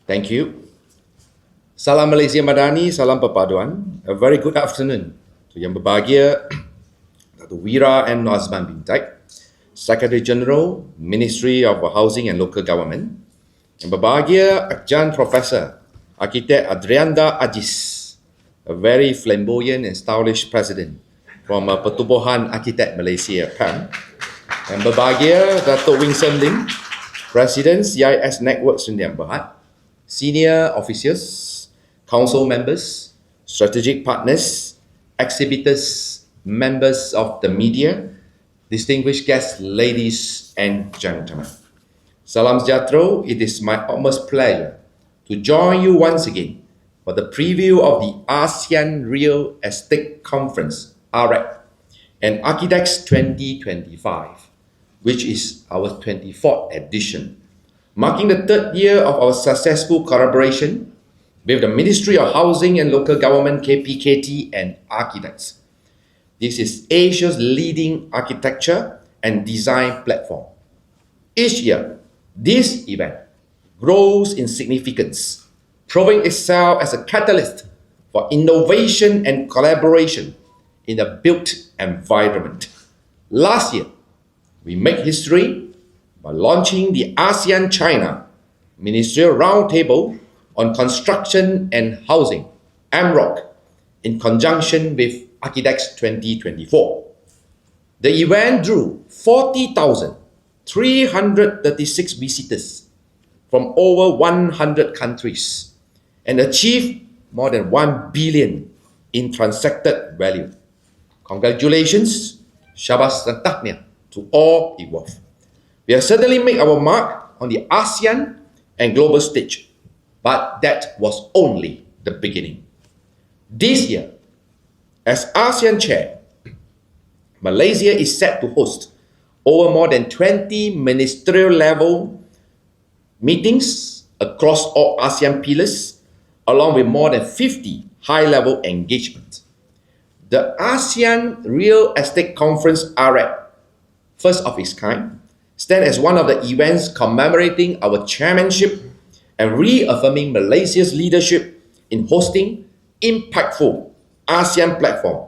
Thank you. Salam Malaysia Madani, salam perpaduan. A very good afternoon to Yang Berbahagia Dr. Wira M. Nazman Bintai, Secretary General, Ministry of Housing and Local Government. Yang Berbahagia Adjunct Professor, Architect Adrianda Ajis, a very flamboyant and stylish president from Pertubuhan Architect Malaysia, PAM. Yang Berbahagia Dato' Winston Lim, President CIS Network Sdn Bhd, senior officers, council members, strategic partners, exhibitors, members of the media, distinguished guests, ladies and gentlemen. Salam sejahtera, it is my utmost pleasure to join you once again for the preview of the Asean Real Estate Conference, AREC, and Archidex 2025, which is our 24th edition, marking the third year of our successful collaboration with the Ministry of Housing and Local Government KPKT and Archidex. This is Asia's leading architecture and design platform. Each year, this event grows in significance, proving itself as a catalyst for innovation and collaboration in the built environment. Last year, we made history by launching the ASEAN China Ministerial Roundtable on Construction and Housing, AMROC, in conjunction with Archidex 2024. The event drew 40,336 visitors from over 100 countries and achieved more than 1 billion in transacted value. Congratulations, Syabas dan Tahniah to all involved. We have certainly made our mark on the ASEAN and global stage, but that was only the beginning. This year, as ASEAN Chair, Malaysia is set to host over more than 20 ministerial level meetings across all ASEAN pillars, along with more than 50 high-level engagements. The ASEAN Real Estate Conference, AREC, first of its kind, stands as one of the events commemorating our chairmanship and reaffirming Malaysia's leadership in hosting impactful ASEAN platform,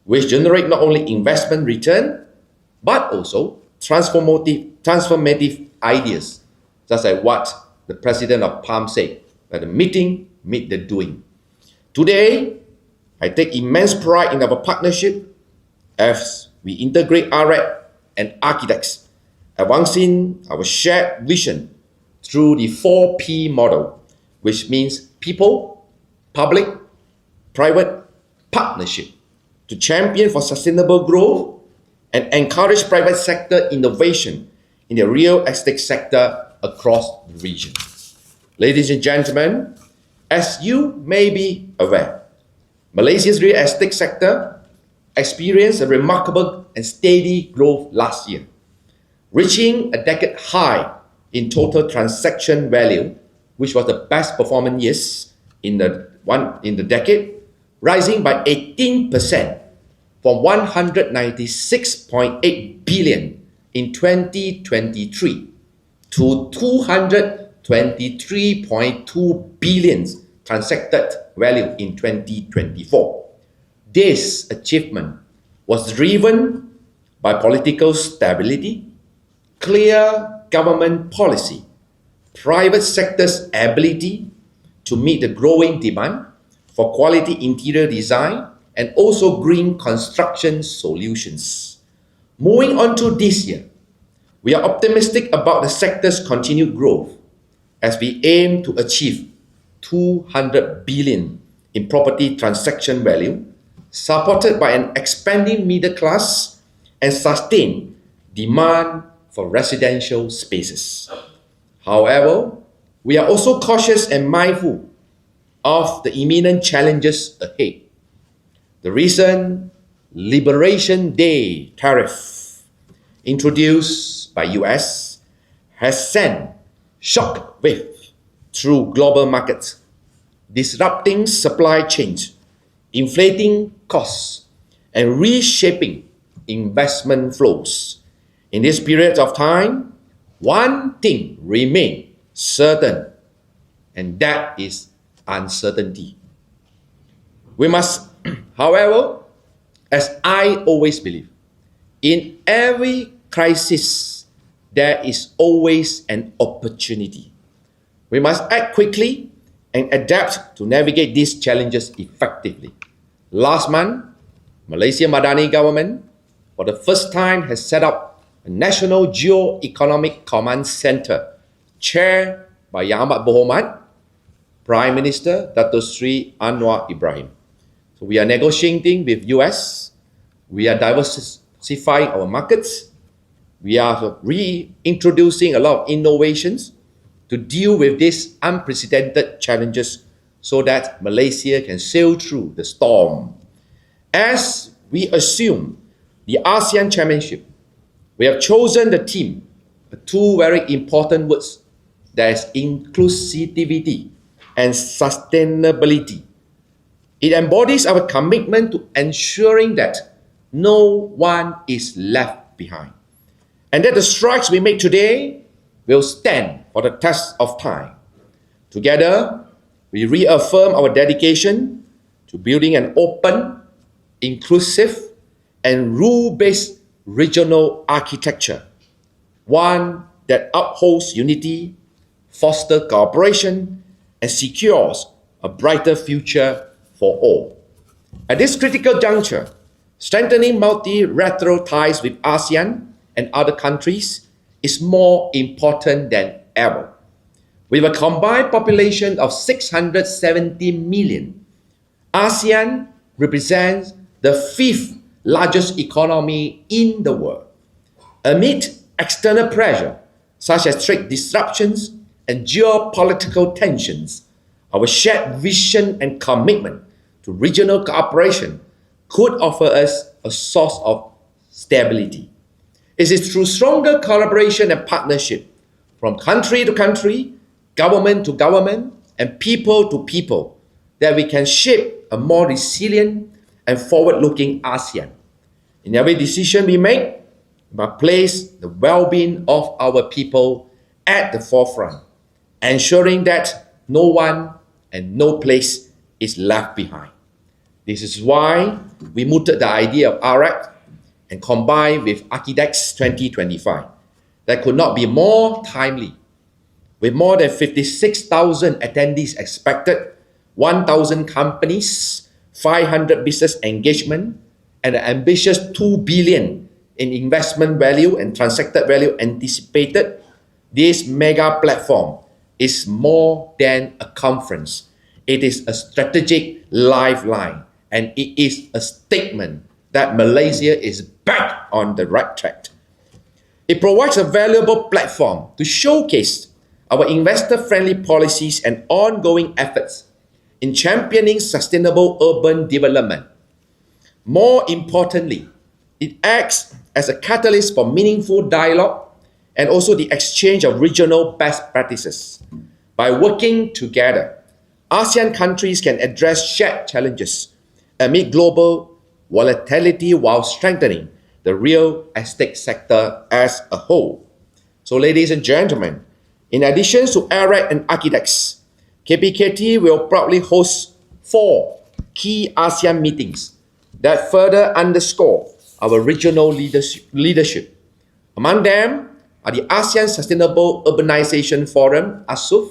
which generate not only investment return, but also transformative ideas, just like what the president of PALM said, that the meeting meet the doing. Today, I take immense pride in our partnership as we integrate AREC and Archidex, advancing our shared vision through the 4P model, which means people, public, private, partnership, to champion for sustainable growth and encourage private sector innovation in the real estate sector across the region. Ladies and gentlemen, as you may be aware, Malaysia's real estate sector experienced a remarkable and steady growth last year, reaching a decade high in total transaction value, which was the best performing years in the decade, rising by 18% from 196.8 billion in 2023 to 223.2 billion transacted value in 2024. This achievement was driven by political stability, clear government policy, private sector's ability to meet the growing demand for quality interior design, and also green construction solutions. Moving on to this year, we are optimistic about the sector's continued growth as we aim to achieve 200 billion in property transaction value, supported by an expanding middle class and sustained demand for residential spaces. However, we are also cautious and mindful of the imminent challenges ahead. The recent Liberation Day tariff introduced by US has sent shock waves through global markets, disrupting supply chains, inflating costs, and reshaping investment flows. In this period of time, one thing remains certain, and that is uncertainty. We must, however, as I always believe, in every crisis, there is always an opportunity. We must act quickly and adapt to navigate these challenges effectively. Last month, Malaysia Madani government, for the first time, has set up a National Geo-Economic Command Center, chaired by Yang Amat Berhormat, Prime Minister Dato Sri Anwar Ibrahim. So we are negotiating with US, we are diversifying our markets, we are reintroducing a lot of innovations to deal with these unprecedented challenges so that Malaysia can sail through the storm. As we assume the ASEAN Chairmanship, we have chosen the theme, two very important words, that is inclusivity and sustainability. It embodies our commitment to ensuring that no one is left behind, and that the strides we make today will stand for the test of time. Together, we reaffirm our dedication to building an open, inclusive, and rule-based regional architecture, one that upholds unity, fosters cooperation, and secures a brighter future for all. At this critical juncture, strengthening multilateral ties with ASEAN and other countries is more important than ever. With a combined population of 670 million, ASEAN represents the fifth largest economy in the world. Amid external pressure, such as trade disruptions and geopolitical tensions, our shared vision and commitment to regional cooperation could offer us a source of stability. It is through stronger collaboration and partnership from country to country, government to government, and people to people that we can shape a more resilient and forward-looking ASEAN. In every decision we make, we must place the well-being of our people at the forefront, ensuring that no one and no place is left behind. This is why we mooted the idea of AREC and combined with Archidex 2025 that could not be more timely. With more than 56,000 attendees expected, 1,000 companies, 500 business engagement, and an ambitious 2 billion in investment value and transacted value anticipated, this mega platform is more than a conference. It is a strategic lifeline, and it is a statement that Malaysia is back on the right track. It provides a valuable platform to showcase our investor-friendly policies and ongoing efforts in championing sustainable urban development. More importantly, it acts as a catalyst for meaningful dialogue and also the exchange of regional best practices. By working together, ASEAN countries can address shared challenges amid global volatility while strengthening the real estate sector as a whole. So, ladies and gentlemen, in addition to AREC and Archidex, KPKT will proudly host 4 key ASEAN meetings that further underscore our regional leadership. Among them are the ASEAN Sustainable Urbanization Forum, ASUF,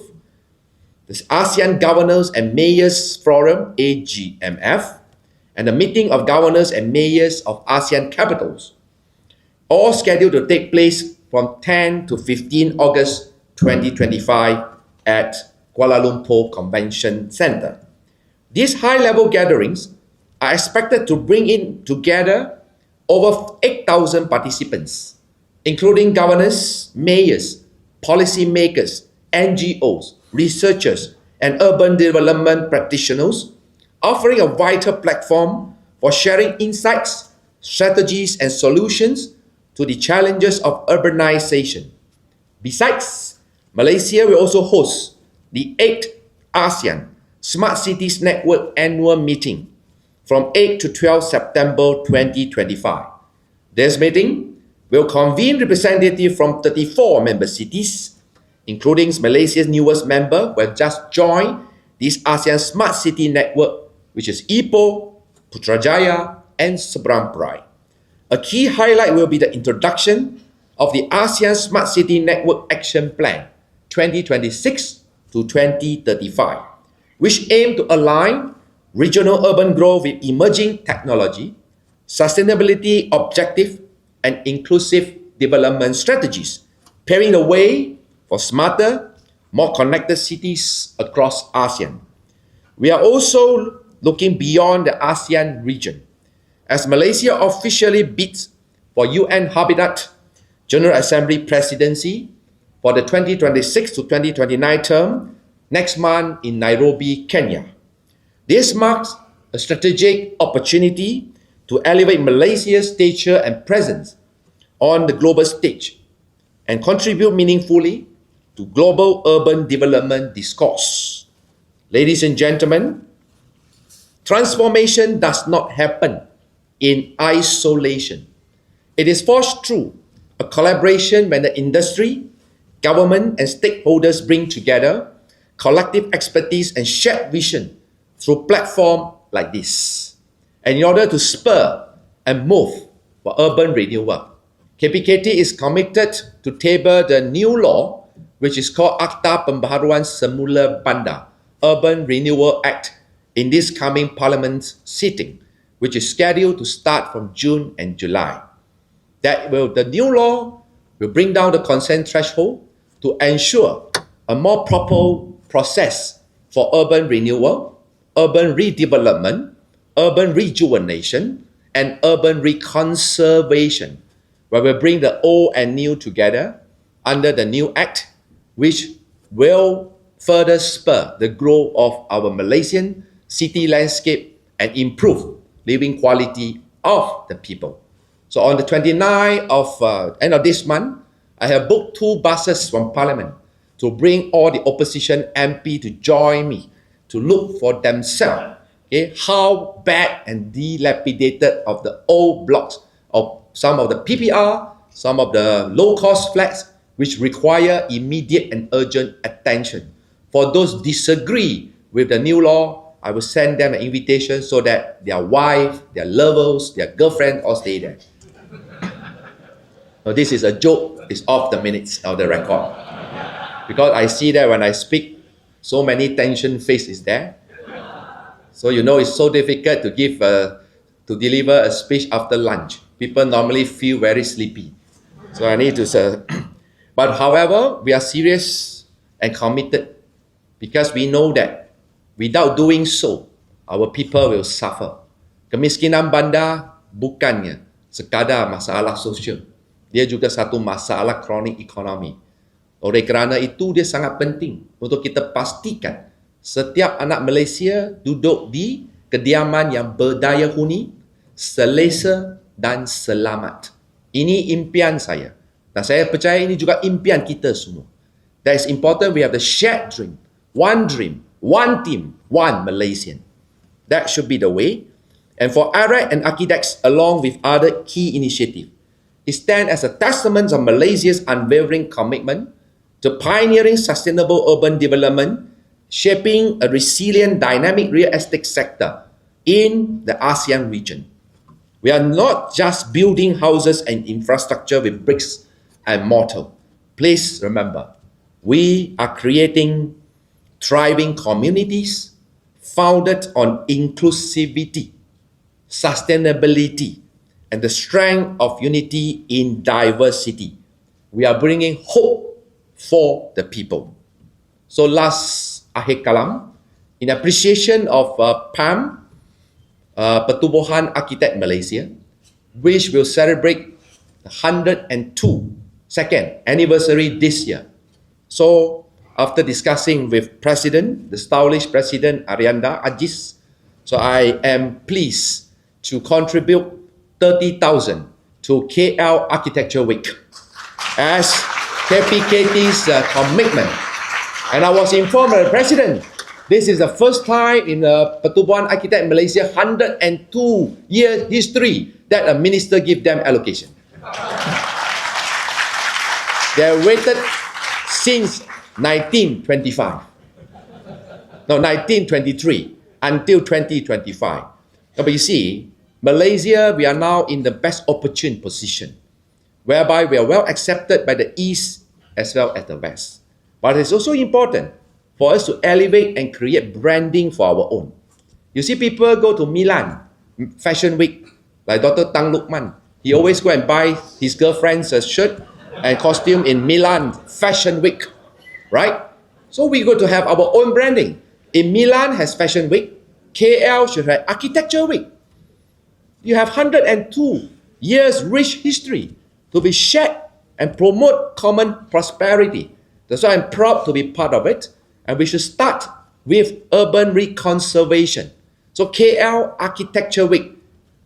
the ASEAN Governors and Mayors Forum, AGMF, and the Meeting of Governors and Mayors of ASEAN Capitals, all scheduled to take place from 10 to 15 August 2025 at Kuala Lumpur Convention Centre. These high-level gatherings are expected to bring in together over 8,000 participants, including governors, mayors, policymakers, NGOs, researchers, and urban development practitioners, offering a vital platform for sharing insights, strategies, and solutions to the challenges of urbanization. Besides, Malaysia will also host the 8th ASEAN Smart Cities Network Annual Meeting from 8 to 12 September 2025. This meeting will convene representatives from 34 member cities, including Malaysia's newest member who have just joined this ASEAN Smart City Network, which is Ipoh, Putrajaya, and Seberang Perai. A key highlight will be the introduction of the ASEAN Smart City Network Action Plan 2026 to 2035, which aim to align regional urban growth with emerging technology, sustainability objective, and inclusive development strategies, paving the way for smarter, more connected cities across ASEAN. We are also looking beyond the ASEAN region, as Malaysia officially bids for UN Habitat General Assembly presidency for the 2026 to 2029 term next month in Nairobi, Kenya. This marks a strategic opportunity to elevate Malaysia's stature and presence on the global stage and contribute meaningfully to global urban development discourse. Ladies and gentlemen, transformation does not happen in isolation. It is forged through a collaboration when the industry, government, and stakeholders bring together collective expertise and shared vision through platforms like this. And in order to spur and move for urban renewal, KPKT is committed to table the new law, which is called Akta Pembaharuan Semula Bandar Urban Renewal Act, in this coming Parliament sitting, which is scheduled to start from June and July. The new law will bring down the consent threshold to ensure a more proper process for urban renewal, urban redevelopment, urban rejuvenation, and urban reconservation, where we bring the old and new together under the new act, which will further spur the growth of our Malaysian city landscape and improve living quality of the people. So on the 29th of end of this month, I have booked 2 buses from Parliament to bring all the opposition MP to join me to look for themselves, how bad and dilapidated of the old blocks of some of the PPR, some of the low-cost flats, which require immediate and urgent attention. For those disagree with the new law, I will send them an invitation so that their wife, their lovers, their girlfriend all stay there. So this is a joke, it's off the minutes of the record. Because I see that when I speak, so many tension faces there. So you know it's so difficult to deliver a speech after lunch. People normally feel very sleepy. So I need to say, but however, we are serious and committed because we know that without doing so, our people will suffer. Kemiskinan bandar bukannya sekadar masalah sosial. Dia juga satu masalah kronik ekonomi. Oleh kerana itu, dia sangat penting untuk kita pastikan setiap anak Malaysia duduk di kediaman yang berdaya huni, selesa dan selamat. Ini impian saya. Dan saya percaya ini juga impian kita semua. That is important, we have the shared dream, one team, one Malaysian. That should be the way. And for Archidex and Archidex, along with other key initiatives, it stands as a testament of Malaysia's unwavering commitment to pioneering sustainable urban development, shaping a resilient, dynamic real estate sector in the ASEAN region. We are not just building houses and infrastructure with bricks and mortar. Please remember, we are creating thriving communities founded on inclusivity, sustainability, and the strength of unity in diversity. We are bringing hope for the people. So last akhir kalam, in appreciation of PAM, Pertubuhan Arkitek Malaysia, which will celebrate the 102nd anniversary this year. So after discussing with the stylish President Arianda Ajis, so I am pleased to contribute 30,000 to KL Architecture Week as KPKT's commitment. And I was informed by the President, this is the first time in the Pertubuhan Arkitek Malaysia 102-year history that a minister give them allocation. They waited since 1925. No, 1923 until 2025. But you see, Malaysia, we are now in the best opportune position, whereby we are well accepted by the East as well as the West. But it's also important for us to elevate and create branding for our own. You see people go to Milan Fashion Week, like Dr. Tang Lukman. He always go and buy his girlfriend's shirt and costume in Milan Fashion Week, right? So we go to have our own branding. In Milan has Fashion Week, KL should have Architecture Week. You have 102 years rich history to be shared and promote common prosperity. That's why I'm proud to be part of it. And we should start with urban reconservation. So KL Architecture Week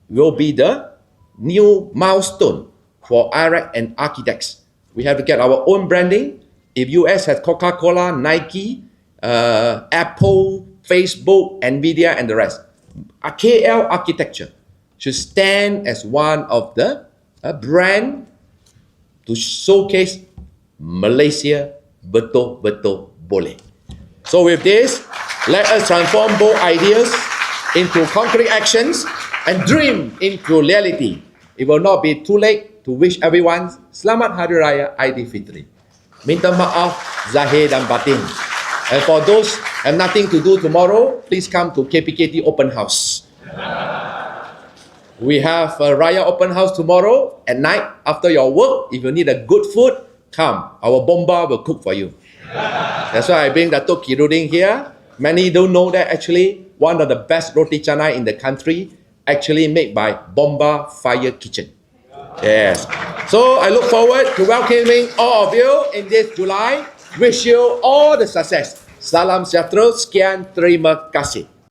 will be the new milestone for IRAC and Archidex. We have to get our own branding. If US has Coca-Cola, Nike, Apple, Facebook, Nvidia, and the rest, KL Architecture should stand as one of the brand to showcase Malaysia betul-betul boleh. So with this, let us transform bold ideas into concrete actions and dream into reality. It will not be too late to wish everyone Selamat Hari Raya Aidilfitri. Minta maaf zahir dan batin. And for those who have nothing to do tomorrow, please come to KPKT Open House. We have a Raya Open House tomorrow at night after your work. If you need a good food, come. Our bomba will cook for you. That's why I bring Datuk Kirudin here. Many don't know that actually one of the best roti canai in the country actually made by Bomba Fire Kitchen. Yes. So I look forward to welcoming all of you in this July. Wish you all the success. Salam sejahtera. Sekian. Terima kasih.